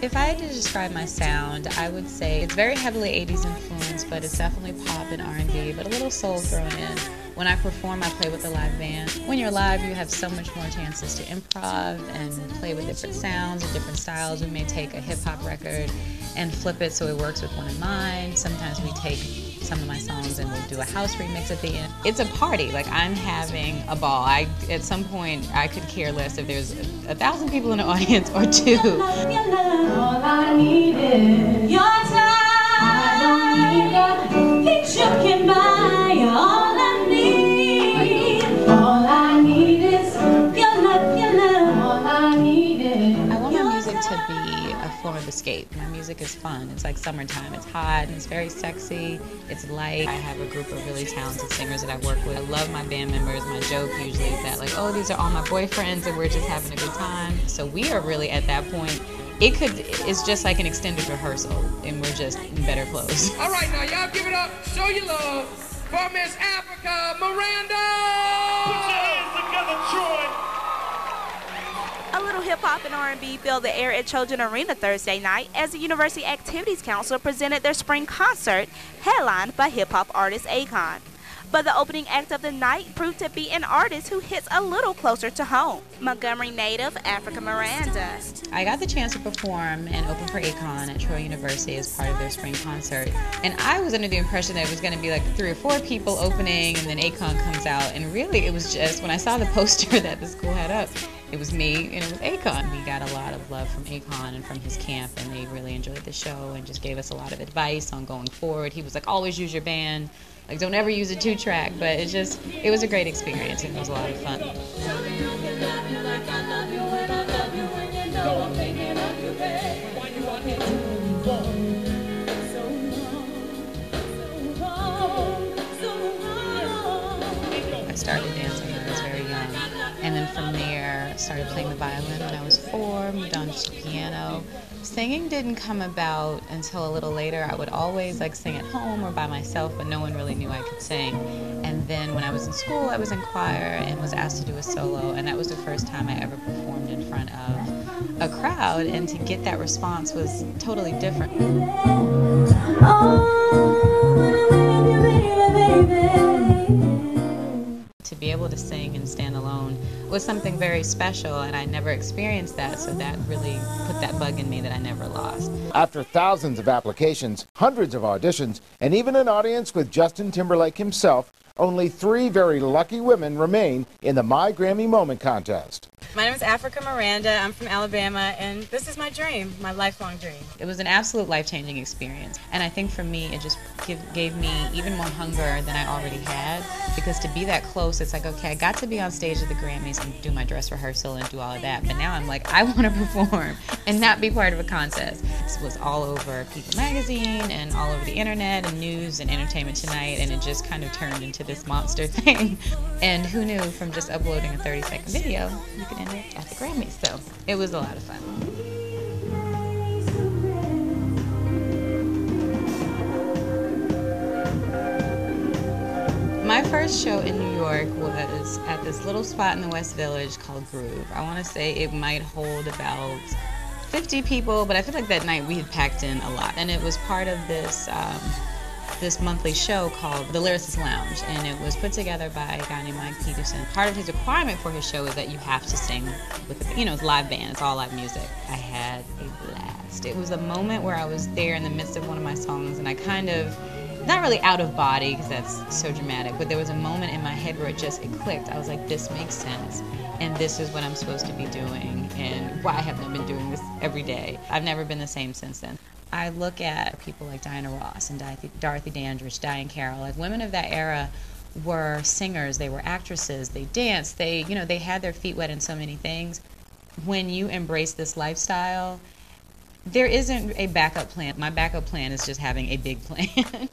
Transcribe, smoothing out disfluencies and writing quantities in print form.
If I had to describe my sound, I would say it's very heavily 80s influenced, but it's definitely pop and R&B, but a little soul thrown in. When I perform, I play with a live band. When you're live, you have so much more chances to improv and play with different sounds and different styles. We may take a hip-hop record and flip it so it works with one of mine. Sometimes we take some of my songs and we'll do a house remix at the end. It's a party. Like, I'm having a ball. At some point, I could care less if there's 1,000 people in the audience or 2. All I need is your time. I don't need a picture can buy all I need. All I need is your love, all I need is. I want my music to be a form of escape. My music is fun. It's like summertime. It's hot and it's very sexy. It's light. I have a group of really talented singers that I work with. I love my band members. My joke usually is that, like, oh, these are all my boyfriends and we're just having a good time. So we are really at that point. It's just like an extended rehearsal, and we're just in better clothes. All right, now y'all give it up, show your love for Miss Africa Miranda! Put your hands together, Troy! A little hip-hop and R&B filled the air at Trojan Arena Thursday night as the University Activities Council presented their spring concert, headlined by hip-hop artist Akon. But the opening act of the night proved to be an artist who hits a little closer to home, Montgomery native Africa Miranda. I got the chance to perform and open for Akon at Troy University as part of their spring concert. And I was under the impression that it was going to be like 3 or 4 people opening and then Akon comes out. And really it was just, when I saw the poster that the school had up, it was me and it was Akon. We got a lot of love from Akon and from his camp, and they really enjoyed the show and just gave us a lot of advice on going forward. He was like, always use your band. Like, don't ever use a 2-track, but it was a great experience and it was a lot of fun. I started dancing when I was very young, and then from there started playing the violin when I was 4, moved on to piano. Singing didn't come about until a little later. I would always sing at home or by myself, but no one really knew I could sing. And then when I was in school, I was in choir and was asked to do a solo, and that was the first time I ever performed in front of a crowd, and to get that response was totally different. To be able to sing and stand alone was something very special, and I never experienced that, so that really put that bug in me that I never lost. After thousands of applications, hundreds of auditions, and even an audience with Justin Timberlake himself, only 3 very lucky women remain in the My Grammy Moment contest. My name is Africa Miranda. I'm from Alabama, and this is my dream, my lifelong dream. It was an absolute life-changing experience, and I think for me it just gave me even more hunger than I already had, because to be that close, it's like, okay, I got to be on stage at the Grammys and do my dress rehearsal and do all of that, but now I'm like, I want to perform and not be part of a contest. This was all over People magazine and all over the internet and news and Entertainment Tonight, and it just kind of turned into this monster thing. And who knew, from just uploading a 30-second video, you could end up at the Grammys. So it was a lot of fun. My first show in New York was at this little spot in the West Village called Groove. I want to say it might hold about 50 people, but I feel like that night we had packed in a lot. And it was part of this this monthly show called The Lyricist Lounge, and it was put together by a guy named Mike Peterson. Part of his requirement for his show is that you have to sing with, it's live band, it's all live music. I had a blast. It was a moment where I was there in the midst of one of my songs, and I kind of, not really out of body because that's so dramatic, but there was a moment in my head where it clicked. I was like, this makes sense, and this is what I'm supposed to be doing, and why haven't I been doing this every day? I've never been the same since then. I look at people like Diana Ross and Dorothy Dandridge, Diane Carroll, like women of that era were singers, they were actresses, they danced, they had their feet wet in so many things. When you embrace this lifestyle, there isn't a backup plan. My backup plan is just having a big plan.